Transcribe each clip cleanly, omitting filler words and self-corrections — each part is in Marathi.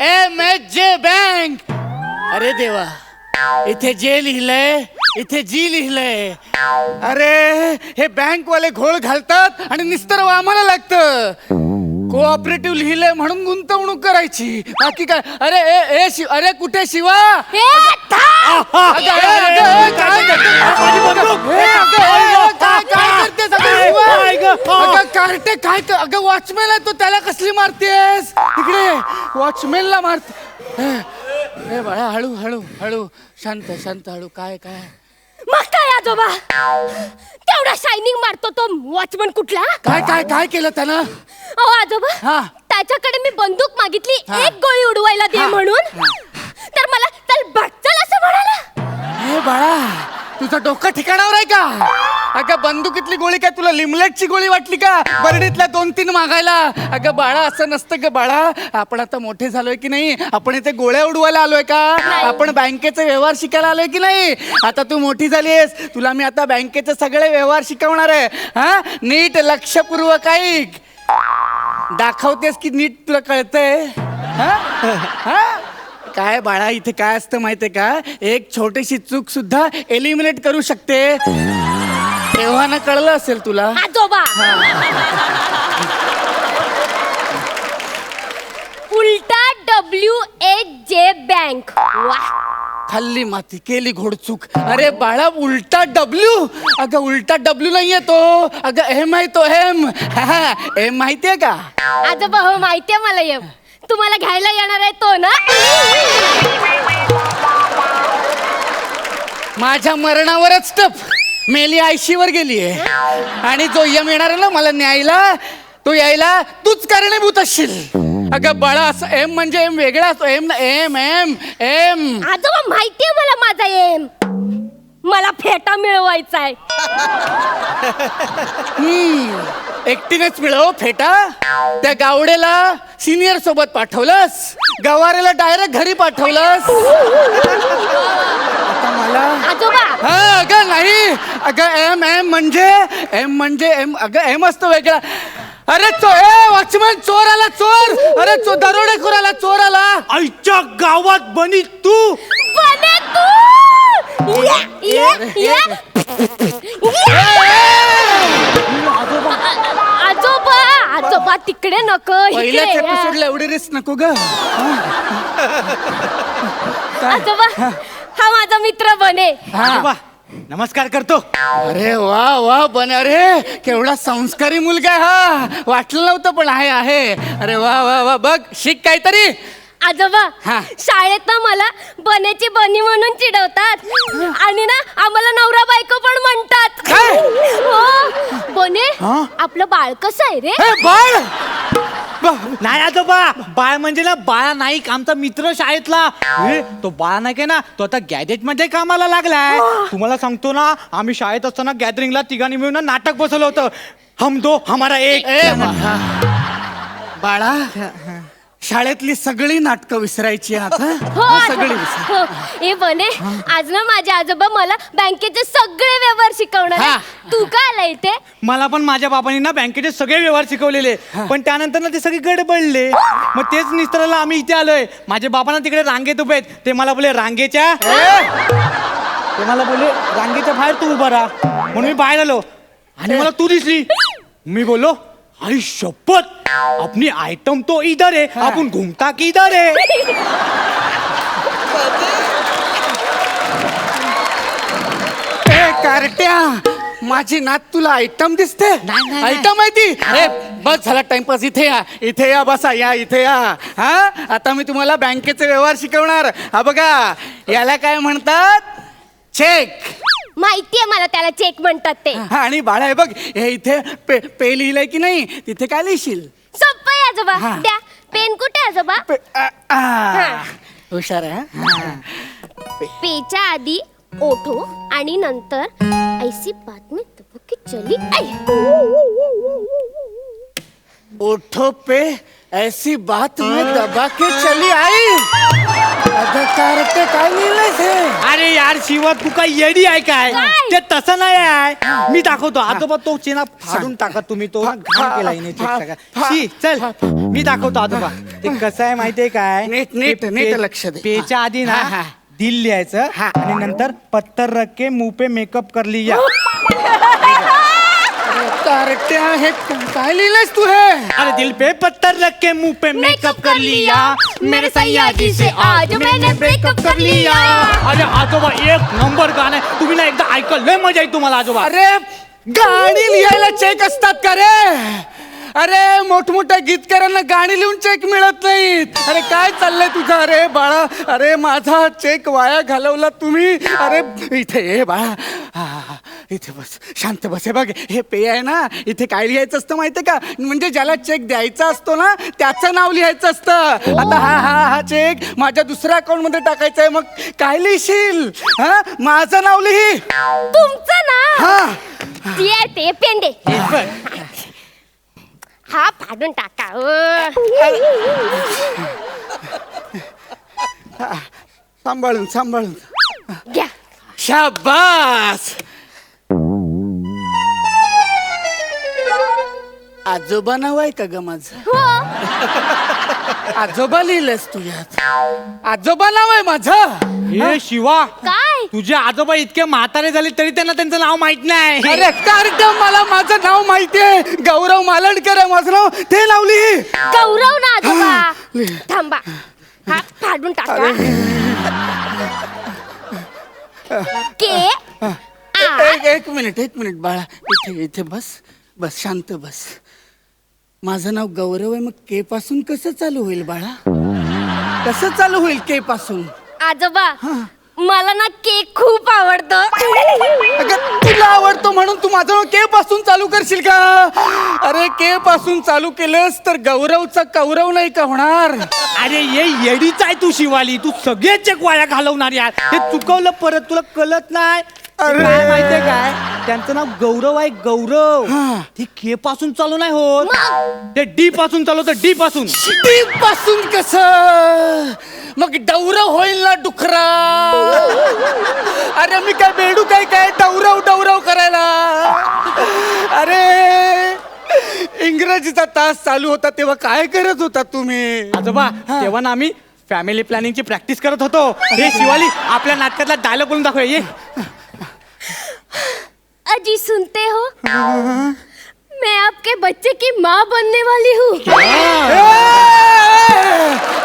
MHJ bank. अरे देवा, इथे जे लिहिलंय इथे जी लिहिलंय. अरे हे बँक वाले घोळ घालतात आणि निस्तर आम्हाला लागतं. कोऑपरेटिव्ह लिहिलंय म्हणून गुंतवणूक करायची, बाकी काय. अरे अरे कुठे शिवा? कार्टे काय अगं वॉचमॅन आहे तो, त्याला कसली मारतेस? इकडे वॉचमॅनला मारते. ए बाळा, हळू हळू हळू, शांत शांत, हळू. काय काय मग काय आजोबा, तेवढा शायनिंग मारतो तो वॉचमन कुठला? काय काय काय केलं त्यानं? अहो आजोबा, हा. त्याच्याकडे मी बंदूक मागितली हा. एक गोळी उडवायला दे हा. म्हणून, तर मला चल बच्चल असं म्हणाला. हे बाळा, तुझं डोकं ठिकाणावर आहे का? अगं बंदुकीतली गोळी काय तुला लिमलेटची गोळी वाटली का? बरडीतल्या 2-3 मागायला? अगं बाळा, असं नसतं ग बाळा. आपण आता मोठे झालोय की नाही? आपण इथे गोळ्या उडवायला आलोय का? आपण बँकेचे व्यवहार शिकायला आलोय की नाही? आता तू मोठी झालीस, तुला मी आता बँकेचे सगळे व्यवहार शिकवणार आहे. हा, नीट लक्षपूर्वक ऐक. दाखवतेस की नीट तुला कळतंय? काय बाळा, इथे काय असतं माहितीये का? एक छोटीशी चूक सुद्धा एलिमिनेट करू शकते. तेव्हा ना कळलं असेल तुला. आजोबा, उलटा WHJ बँक. वा, खाल्ली माती केली घोडचूक. अरे बाळा, उलटा W. अगं उलटा W नाहीये तो, अगं एम आहे तो, एम. एम माहितीये का? आजोबा हो, माहितीये मला. ये तुम्हाला घ्यायला येणार आहे तो ना? माझ्या मरणावरच टप मेली, आयशीवर गेलीये. आणि जो यम येणार आहे ना मला न्यायला, तो यायला तूच कारणीभूत असशील. अगं बाळा, असं एम म्हणजे एम वेगळा असतो. एम ना, एम एम एम. आजोबा माहितीये मला माझा एम. मला फेटा मिळवायचा आहे. एकटीनेच मिळव फेटा. त्या गावडेला सिनियर सोबत पाठवलंस, गवारेला डायरेक्ट घरी पाठवलंस. आता मला आजोबा, हा अगं नाही, अगं एम एम म्हणजे एम. अगं एम असतो वेगळा. अरे वॉचमन, चोर आला, चोर. अरे दरोडेखोर आला, चोर आला. आईच्या गावात बनी तू. बने तू. आजोबा, आजोबा तिकडे नको, पहिल्याच इकडे या. एपिसोडला एवढी रिस्क नको ग. आजोबा, हा माझा मित्र बने. आजोबा, नमस्कार करतो. अरे वा वा बन, अरे केवढा संस्कारी मुलगा आहे हा. वाटलं नव्हतं पण आहे. अरे वा वा वा, बघ शिक काहीतरी. आजोबा, हा. शाळेत ना मला बनेची बनी म्हणून चिडवतात आणि ना आम्हाला नवरा बायको पण म्हणतात. काय? हो बने, आपलं बाळ कसं आहे रे? हे बाळ. नाही आजोबा, बाळ म्हणजे ना बाळा नाईक, आमचा मित्र शाळेतला. तो बाळा नाईक आहे ना, तो आता गॅजेट मध्ये कामाला लागलाय. तुम्हाला सांगतो ना, आम्ही शाळेत असताना गॅदरिंगला तिघांनी मिळून नाटक बसवलं होतं, हम दो हमारा एक. बाळा, शाळेतली सगळी नाटकं विसरायची आता. हो सगळी आजोबा, हो. ए बने, आज ना माझे आजोबा मला बँकेचे सगळे व्यवहार शिकवणार आहे. हा. तू काय आला इथे? मला पण माझ्या बाबांनी ना बँकेचे सगळे व्यवहार शिकवलेले, पण त्यानंतर ना ते सगळे गडबडले. मग तेच निस्तराला आम्ही इथे आलोय. माझ्या बाबांना तिकडे रांगेत उभे आहेत. ते मला बोले रांगेच्या बाहेर तू उभा राहा, म्हणून मी बाहेर आलो आणि मला तू दिसली. मी बोललो, आई शपथ, अपनी आइटम तो इधर है, आपण घूमता किधर है? कार्ट्या, माझी नात तुला आयटम दिसते? आयटम आहे ती. अरे बस झाला टाइमपास. इथे या बसा, या इथे या. हा, आता मी तुम्हाला बँकेचे व्यवहार शिकवणार. हा बघा, याला काय म्हणतात? चेक. माहितीये मला, त्याला चेक म्हणतात ते. हा, आणि बाळा हे बघ, हे इथे पे लिहिलंय की नाही, तिथे काय लिहिशील? सोपं आहे आजोबा. हा. द्या पेन. कुठे आहे आजोबा? हुशार आहे. पेच्या आधी ओठो आणि नंतर ऐसी बात में तबकी चली आई. ओठो पे ऐसी बात में दबा के चली आई. कार्टे काय लिहिलंयस हे? अरे यार शिवा तू काय येडी आहे काय काय? ते तसं नाही आहे मी दाखवतो आजोबा तो चेना फाडून टाका तुम्ही तो घाण केला हिने check सगळा. शी, चल मी दाखवतो आजोबा ते कसं आहे माहितीये काय नीट, नीट, ते नीट पे- लक्ष दे. पेच्या आधी ना हा, हा. दिल लिहायचं हा. आणि नंतर पत्थर रख के मुंह पे मेकअप कर लिया कार्टे हे काय लिहिलंयस तू हे? अरे दिल पे पत्थर रख के मुंह पे मेकअप कर लिया मेरे सैयाजी से आज मैंने ब्रेकअप कर लिया अरे आजोबा एक नंबर गाणं आहे तुम्ही ना एकदा ऐकलं लय मजा येईल तुम्हाला आजोबा अरे गाणी लिहायला चेक असतात का रे? अरे मोठमोठ्या गीतकारांना गाणी लिहून चेक मिळत नाहीत. अरे काय चाललंय तुझं? अरे बाळा, अरे माझा चेक वाया घालवला तुम्ही. अरे इथे ये बाळा, इथे बस, शांत बस. हे बघ, हे पेय आहे ना, इथे काय लिहायचं असतं माहितीये का? म्हणजे ज्याला चेक द्यायचा असतो ना त्याचं नाव लिहायचं असतं. आता हा चेक माझ्या दुसऱ्या अकाउंट मध्ये टाकायचा आहे. मग काय लिहिशील? हा, माझं नाव लिही. तुमचं ना हा, ते पेंडे हा फाडून टाका. सांभाळून सांभाळून. घ्या. शाबास. आजोबा नाव आहे का ग माझं? हो. आजोबा लिहिलंस तू यात? आजोबा नाव आहे माझं? हे शिवा काय? तुझे आजोबा इतके म्हातारे झाले तरी त्यांना त्यांचं नाव माहित नाही अरे कार्ट, मला माझं नाव माहितीये. गौरव मालणकर आहे माझं नाव. ते नाव लिही. गौरव ना आजोबा. थांबा, हा फाडून टाका. के एक मिनिट बाळा, इथे बस शांत बस. माझं नाव गौरव आहे, मग के पासून कसं चालू होईल बाळा? कसं चालू होईल के पासून? आजोबा मला ना केक खूप आवडतो. अगं तुला आवडतो म्हणून तू माझं नाव के पासून चालू करशील का? अरे के पासून चालू केलंस तर गौरवचा कौरव नाही का होणार? अरे ये येडीच आहे तू शिवाली तू सगळे चेक वाया घालवणार यार हे चुकवलं परत तुला कळत नाही. अरे. काय माहितीये काय त्यांचं नाव गौरव आहे गौरव हा. ते के पासून चालू नाही होत ते डी पासून चालवतं डी पासून डी पासून कसं? मग डौरव होईल ना डुकरा. अरे मी काय बेडू काय डौरव करायला? अरे इंग्रजीचा तास चालू होता तेव्हा काय करत होता तुम्ही? आजोबा तेव्हा ना आम्ही फॅमिली प्लॅनिंगची प्रॅक्टिस करत होतो. हे शिवाली आपल्या नाटकातला डायलॉग बोलून दाखव ये. अजी सुनते हो, मैं आपके बच्चे की माँ बनने वाली हूँ.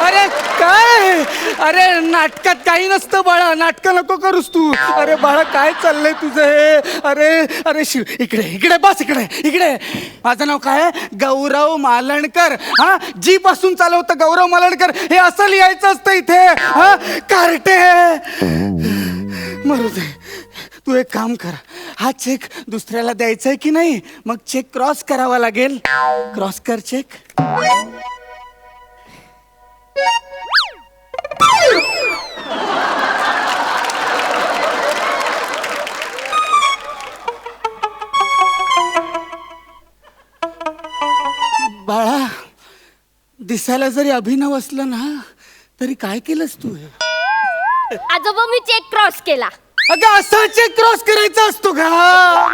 अरे काय? अरे नाटकात काही नसतं बाळा. नाटक नको करूस तू. अरे बाळा काय चाललंय तुझं हे? अरे शिव, इकडे बस. इकडे माझं नाव काय आहे? गौरव मालणकर. हा, जी पासून चालवतं गौरव मालणकर हे असं लिहायचं असतं इथे. हा कार्टे मरू दे. तू एक काम कर, हा चेक दुसऱ्याला द्यायचा आहे की नाही? मग चेक क्रॉस करावा लागेल. क्रॉस कर चेक. बाळा, दिसायला जरी अभिनव असलं ना तरी काय केलंस तू हे? आजोबा मी चेक क्रॉस केला. अगं असा चेक क्रॉस करायचा असतो का?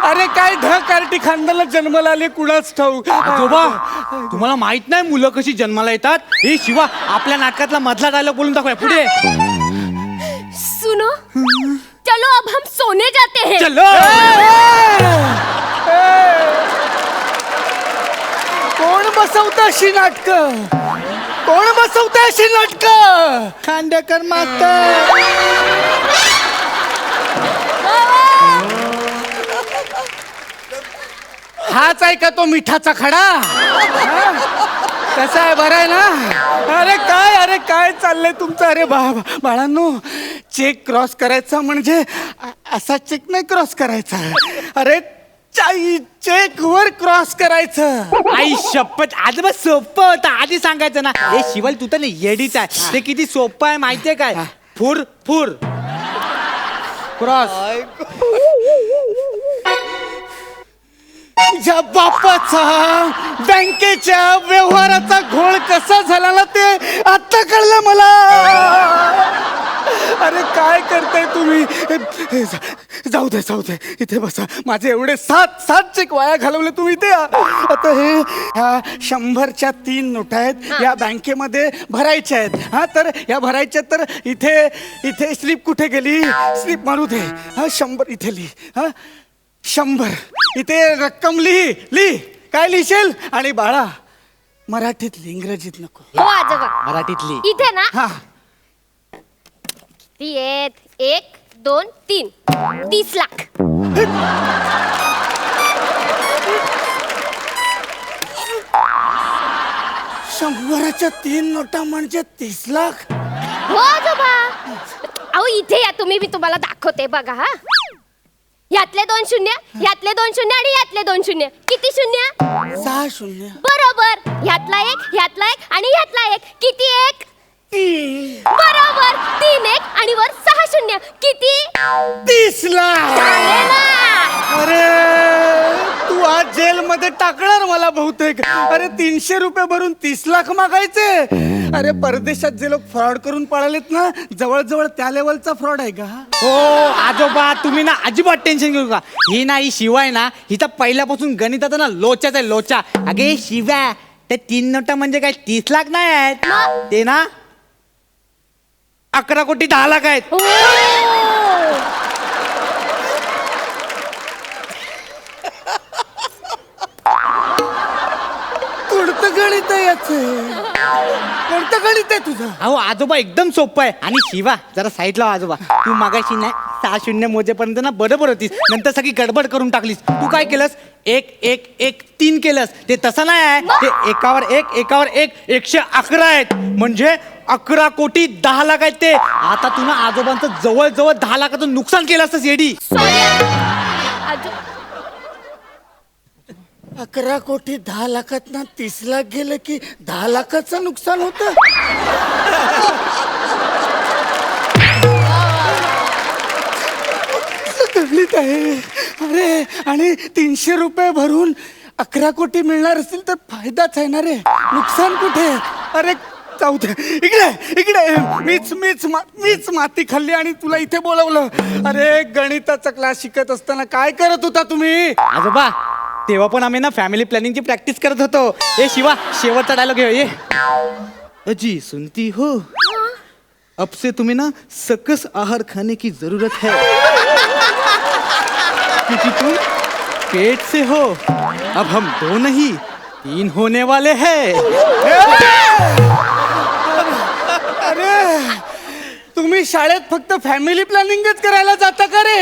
अरे काय कार्टी खानदाला जन्माला आले कुणाच ठाऊक. आजोबा तुम्हाला माहित नाही मुलं कशी जन्माला येतात. हे शिवा आपल्या नाटकातला मधला डायलॉग बोलून दाखवूया पुढे. सुनो, चलो अब हम सोने जाते हैं. चलो कोण बसवतं अशी नाटक? कोण बसवतं अशी नाटक? खांडेकर मास्तर. हाच आहे का तो मिठाचा खडा? कसा आहे? बरं आहे ना? अरे काय चाललंय तुमचं? अरे बाळांनो, चेक क्रॉस करायचा म्हणजे असा चेक नाही क्रॉस करायचा. अरे चेक वर क्रॉस करायचं. आई शपथ आजोबा सोपं होतं आधी सांगायचं ना. हे शिवाली तू तर येडीच आहे. ते किती सोपं आहे माहितीये काय? फुर क्रॉस. तुझ्या बापाचा बँकेच्या व्यवहाराचा घोळ कसा झाला ना ते आता कळलं मला. अरे काय करताय तुम्ही? जाऊ दे इथे बसा. माझे एवढे 7 चेक वाया घालवले तुम्ही इथे. आता हे ह्या 100च्या 3 नोटा आहेत, या बँकेमध्ये भरायच्या आहेत. हा, तर या भरायच्या, तर इथे स्लिप कुठे गेली? स्लिप मारू दे. हा, 100 इथे लिही. हा, 100 इथे रक्कम लिही. काय लिहिशील? आणि बाळा, मराठीत लिही, इंग्रजीत नको. हो आजोबा. मराठीतली. इथे ना हा, ती आहेत 1 2 3 30 लाख. 100च्या 3 नोटा म्हणजे 30 लाख. हो आजोबा. अहो इथे या तुम्ही, मी तुम्हाला दाखवते बघा. हा, यातले 2 शून्य, यातले 2 शून्य आणि यातले 2 शून्य. किती शून्य? 6 शून्य. बरोबर. यातला 1 आणि यातला 1. किती 1? 3. बरोबर. 3 1 आणि वर 6 शून्य. किती? 30 लाख. झाले ना. अरे तू आज जेलमध्ये टाकणार मला बहुतेक. अरे 300 रुपये भरून 30 लाख मागायचे. अरे परदेशात जे लोक फ्रॉड करून पळालेत ना, जवळ त्या लेवलचा फ्रॉड आहे का? हो आजोबा, तुम्ही ना अजिबात टेन्शन घेऊ नका. ही ना, ही शिवाय ना, हिचा पहिल्यापासून गणिताचा ना लोचाच आहे, लोचा. अगे शिव्या, ते 3 नोटा म्हणजे काय 30 लाख नाही आहेत. ते ना 11 कोटी 10 लाख आहेत. हो. कोणतं गणित आहे याचं? कोणतं गणित आहे तुझं? अहो आजोबा, एकदम सोपं आहे. आणि शिवा, जरा साईडला हो आजोबा. तू मागाशी नाही 6 शून्य मोजेपर्यंत ना बरोबर होतीस, नंतर सगळी गडबड करून टाकलीस. तू काय केलंस? 1 1 1 3 केलंस. ते तसं नाही आहे. ते एकावर 1 111 आहेत. म्हणजे 11 कोटी 10 लाख आहेत ते. आता तू ना आजोबांचं जवळ 10 लाखाचं नुकसान केलं असतं येडी. सॉरी आजो. 11 कोटी 10 लाखात ना 30 लाख गेलं की 10 लाखाचं नुकसान होतं. गणित आहे. अरे, आणि 300 रुपये भरून 11 कोटी मिळणार असतील तर फायदाच आहे ना रे. नुकसान कुठे? अरे जाऊ दे. इकडे मीच माती खाल्ली आणि तुला इथे बोलवलं. अरे गणिताचा क्लास शिकत असताना काय करत होता तुम्ही? आजोबा, तेव्हा पण आम्ही ना फॅमिली प्लॅनिंगची प्रॅक्टिस करत होतो. ए शिवा, शेवटचा डायलॉग ये. अजी सुनती हो, अब से तुम्हें ना सकस आहार खाने की जरूरत है, क्योंकि तुम पेट से हो. अब हम 2 नहीं 3 होने वाले हैं. अरे तुम्ही शाळेत फक्त फॅमिली प्लॅनिंगच करायला जाता का रे?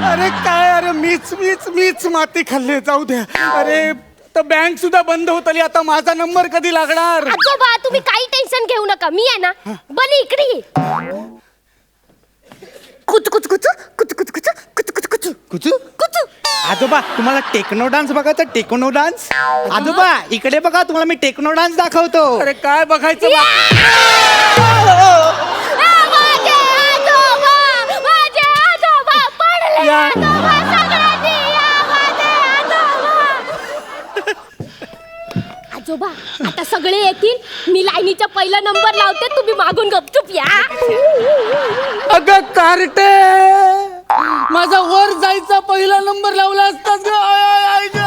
अरे काय, अरे मीच माती खाल्ली. जाऊ द्या. अरे तर बँक सुद्धा बंद होत आली. आता माझा नंबर कधी लागणार? आजोबा तुम्ही काही टेन्शन घेऊ नका. मी आहे ना, बनी इकडे ये. कुच कुच कुच कुच कुच कुच कुच कुच कुच कुचू कुच. आजोबा, तुम्हाला टेक्नो डान्स बघायचा? Techno dance. आजोबा इकडे बघा, तुम्हाला मी टेक्नो डान्स दाखवतो. अरे काय बघायचं? माझे आजोबा पडले. आजोबा सगळ्यांनी या, माझे आजोबा. आजोबा आता सगळे येतील. मी लाईनीचा पहिला नंबर लावते, तुम्ही मागून गपचूप या. अगं कार्टे, माझा वर जायचा पहिला नंबर लावला असतास ग.